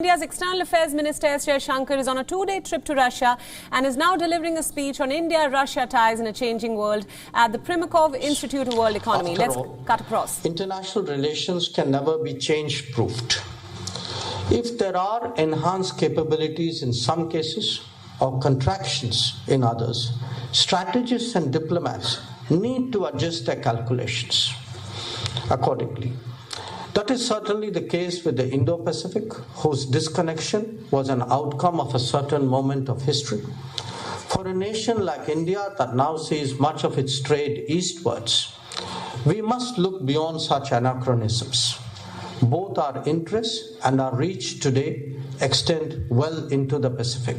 India's External Affairs Minister Jaishankar is on a two-day trip to Russia and is now delivering a speech on India-Russia ties in a changing world at the Primakov Institute of World Economy. Let's cut across. International relations can never be change-proofed. If there are enhanced capabilities in some cases or contractions in others, strategists and diplomats need to adjust their calculations accordingly. That is certainly the case with the Indo-Pacific, whose disconnection was an outcome of a certain moment of history. For a nation like India that now sees much of its trade eastwards, we must look beyond such anachronisms. Both our interests and our reach today extend well into the Pacific.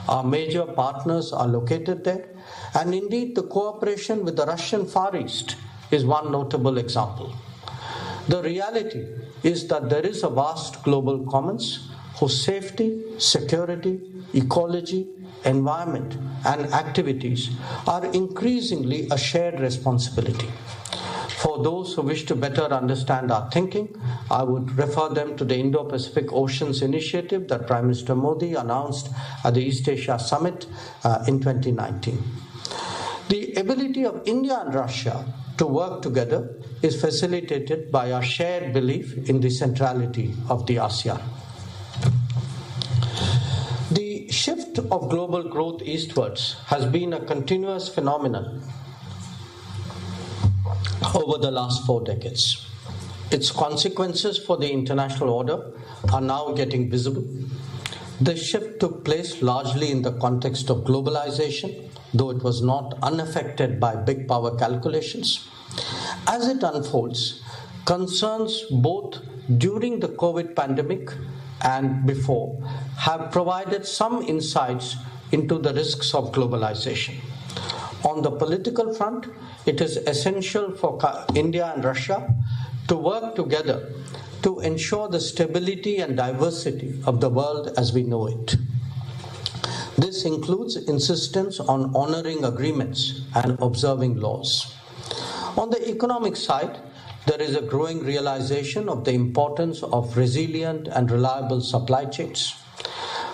Our major partners are located there, and indeed the cooperation with the Russian Far East is one notable example. The reality is that there is a vast global commons whose safety, security, ecology, environment, and activities are increasingly a shared responsibility. For those who wish to better understand our thinking, I would refer them to the Indo-Pacific Oceans Initiative that Prime Minister Modi announced at the East Asia Summit in 2019. The ability of India and Russia to work together is facilitated by our shared belief in the centrality of the ASEAN. The shift of global growth eastwards has been a continuous phenomenon over the last 4 decades. Its consequences for the international order are now getting visible. This shift took place largely in the context of globalization, though it was not unaffected by big power calculations. As it unfolds, concerns both during the COVID pandemic and before have provided some insights into the risks of globalization. On the political front, it is essential for India and Russia to work together to ensure the stability and diversity of the world as we know it. This includes insistence on honoring agreements and observing laws. On the economic side, there is a growing realization of the importance of resilient and reliable supply chains.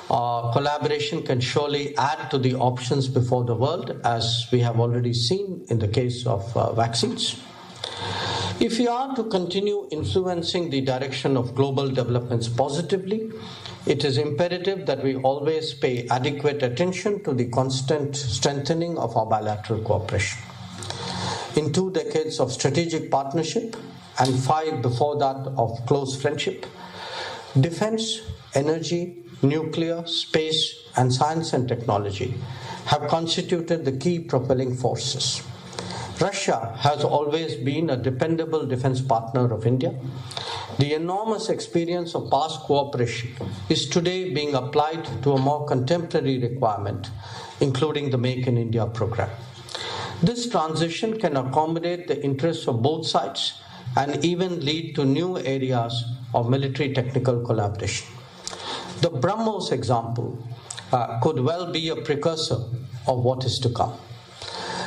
Collaboration can surely add to the options before the world, as we have already seen in the case of vaccines. If we are to continue influencing the direction of global developments positively, it is imperative that we always pay adequate attention to the constant strengthening of our bilateral cooperation. In 2 decades of strategic partnership and 5 before that of close friendship, defense, energy, nuclear, space, and science and technology have constituted the key propelling forces. Russia has always been a dependable defense partner of India. The enormous experience of past cooperation is today being applied to a more contemporary requirement, including the Make in India program. This transition can accommodate the interests of both sides and even lead to new areas of military technical collaboration. The BrahMos example could well be a precursor of what is to come.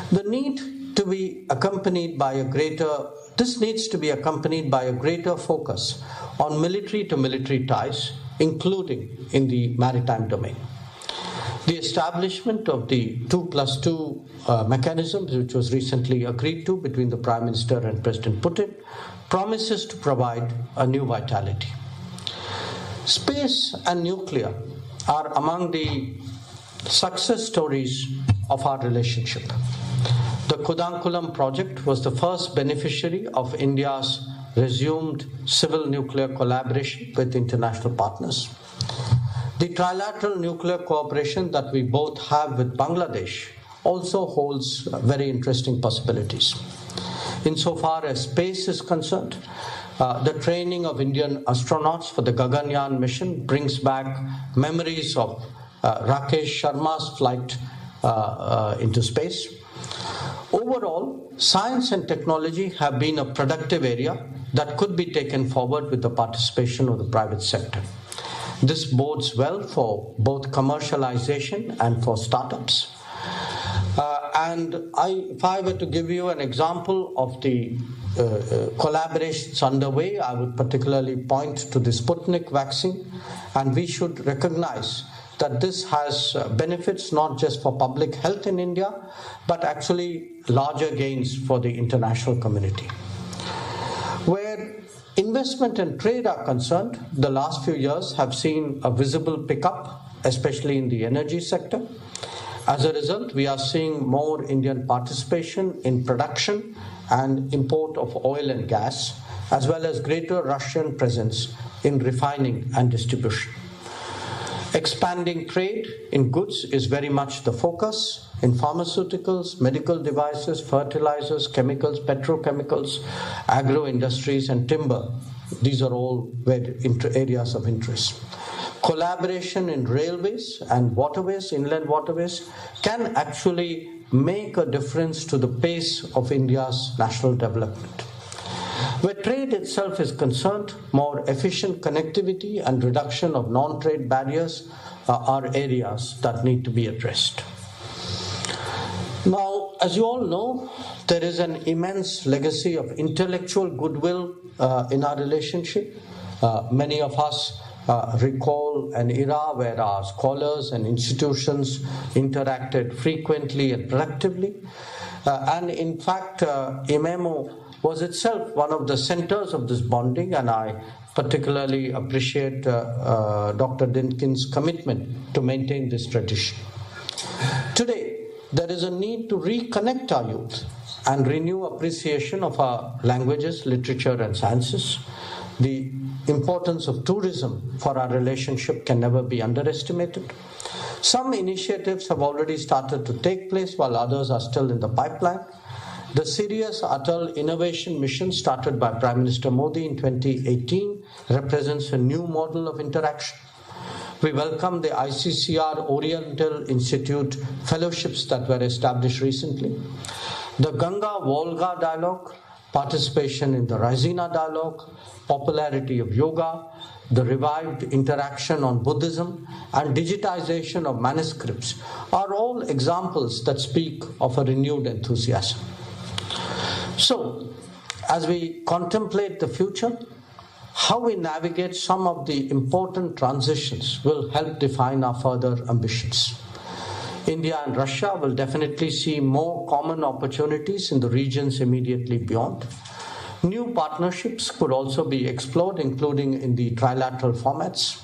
This needs to be accompanied by a greater focus on military-to-military ties, including in the maritime domain. The establishment of the 2+2 mechanism, which was recently agreed to between the Prime Minister and President Putin, promises to provide a new vitality. Space and nuclear are among the success stories of our relationship. The Kudankulam project was the first beneficiary of India's resumed civil nuclear collaboration with international partners. The trilateral nuclear cooperation that we both have with Bangladesh also holds very interesting possibilities. Insofar as space is concerned, the training of Indian astronauts for the Gaganyaan mission brings back memories of Rakesh Sharma's flight into space. Overall, science and technology have been a productive area that could be taken forward with the participation of the private sector. This bodes well for both commercialization and for startups. And if I were to give you an example of the collaborations underway, I would particularly point to the Sputnik vaccine, and we should recognize that this has benefits not just for public health in India, but actually larger gains for the international community. Where investment and trade are concerned, the last few years have seen a visible pickup, especially in the energy sector. As a result, we are seeing more Indian participation in production and import of oil and gas, as well as greater Russian presence in refining and distribution. Expanding trade in goods is very much the focus in pharmaceuticals, medical devices, fertilizers, chemicals, petrochemicals, agro industries, and timber. These are all areas of interest. Collaboration in railways and waterways, inland waterways, can actually make a difference to the pace of India's national development. Where trade itself is concerned, more efficient connectivity and reduction of non-trade barriers are areas that need to be addressed. Now, as you all know, there is an immense legacy of intellectual goodwill in our relationship. Many of us recall an era where our scholars and institutions interacted frequently and productively. And in fact, IMEMO was itself one of the centers of this bonding, and I particularly appreciate Dr. Dinkin's commitment to maintain this tradition. Today, there is a need to reconnect our youth and renew appreciation of our languages, literature, and sciences. The importance of tourism for our relationship can never be underestimated. Some initiatives have already started to take place, while others are still in the pipeline. The Serious Atal Innovation Mission, started by Prime Minister Modi in 2018, represents a new model of interaction. We welcome the ICCR Oriental Institute fellowships that were established recently. The Ganga-Volga dialogue, participation in the Raisina dialogue, popularity of yoga, the revived interaction on Buddhism, and digitization of manuscripts are all examples that speak of a renewed enthusiasm. So, as we contemplate the future, how we navigate some of the important transitions will help define our further ambitions. India and Russia will definitely see more common opportunities in the regions immediately beyond. New partnerships could also be explored, including in the trilateral formats.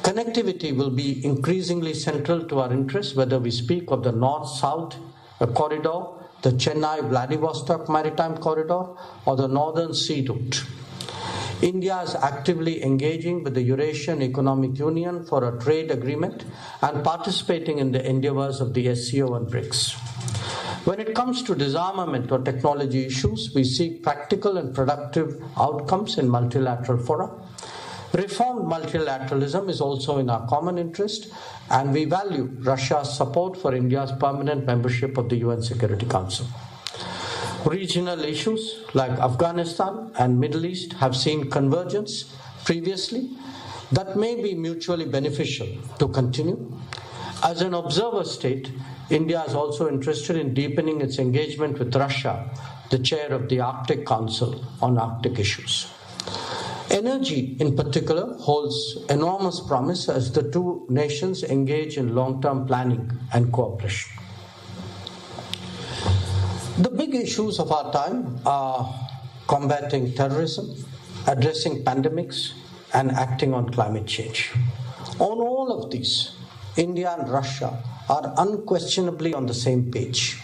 Connectivity will be increasingly central to our interests, whether we speak of the North-South corridor, the Chennai-Vladivostok Maritime Corridor, or the Northern Sea Route. India is actively engaging with the Eurasian Economic Union for a trade agreement and participating in the endeavors of the SCO and BRICS. When it comes to disarmament or technology issues, we seek practical and productive outcomes in multilateral fora. Reformed multilateralism is also in our common interest, and we value Russia's support for India's permanent membership of the UN Security Council. Regional issues like Afghanistan and Middle East have seen convergence previously that may be mutually beneficial to continue. As an observer state, India is also interested in deepening its engagement with Russia, the chair of the Arctic Council, on Arctic issues. Energy, in particular, holds enormous promise as the two nations engage in long-term planning and cooperation. The big issues of our time are combating terrorism, addressing pandemics, and acting on climate change. On all of these, India and Russia are unquestionably on the same page.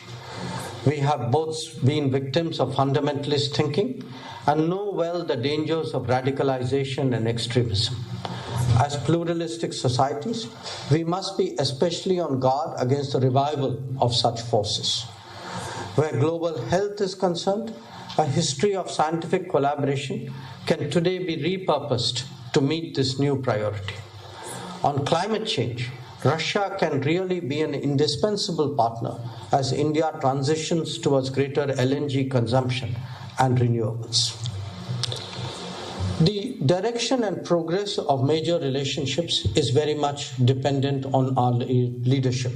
We have both been victims of fundamentalist thinking and know well the dangers of radicalization and extremism. As pluralistic societies, we must be especially on guard against the revival of such forces. Where global health is concerned, a history of scientific collaboration can today be repurposed to meet this new priority. On climate change, Russia can really be an indispensable partner as India transitions towards greater LNG consumption and renewables. The direction and progress of major relationships is very much dependent on our leadership.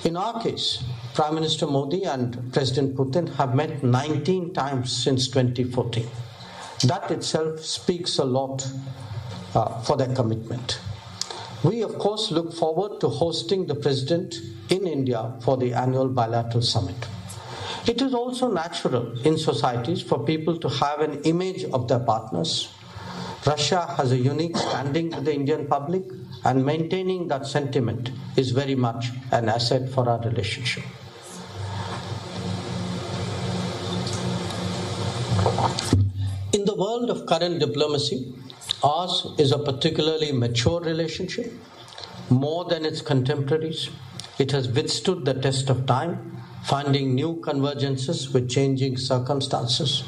In our case, Prime Minister Modi and President Putin have met 19 times since 2014. That itself speaks a lot for their commitment. We, of course, look forward to hosting the President in India for the annual bilateral summit. It is also natural in societies for people to have an image of their partners. Russia has a unique standing with the Indian public, and maintaining that sentiment is very much an asset for our relationship. In the world of current diplomacy, ours is a particularly mature relationship. More than its contemporaries, it has withstood the test of time, finding new convergences with changing circumstances.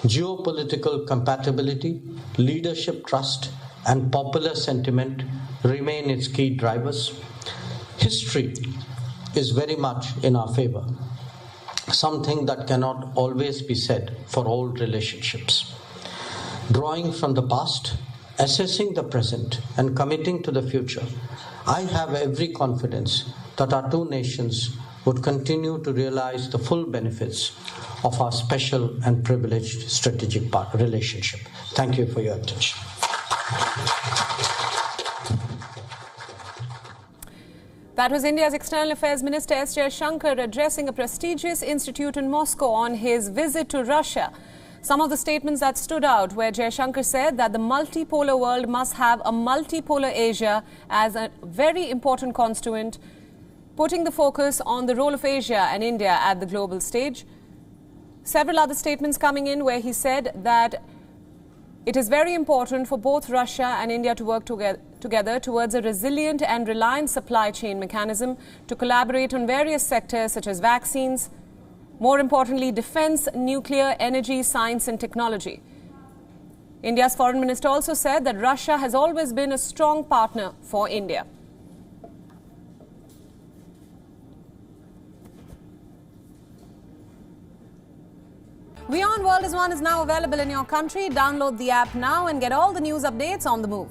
Geopolitical compatibility, leadership trust, and popular sentiment remain its key drivers. History is very much in our favor, something that cannot always be said for old relationships. Drawing from the past, assessing the present, and committing to the future, I have every confidence that our two nations would continue to realize the full benefits of our special and privileged strategic relationship. Thank you for your attention. That was India's External Affairs Minister S. Jaishankar addressing a prestigious institute in Moscow on his visit to Russia. Some of the statements that stood out where Jaishankar said that the multipolar world must have a multipolar Asia as a very important constituent, putting the focus on the role of Asia and India at the global stage. Several other statements coming in where he said that it is very important for both Russia and India to work together towards a resilient and reliant supply chain mechanism, to collaborate on various sectors such as vaccines, more importantly, defense, nuclear, energy, science and technology. India's foreign minister also said that Russia has always been a strong partner for India. WION World is now available in your country. Download the app now and get all the news updates on the move.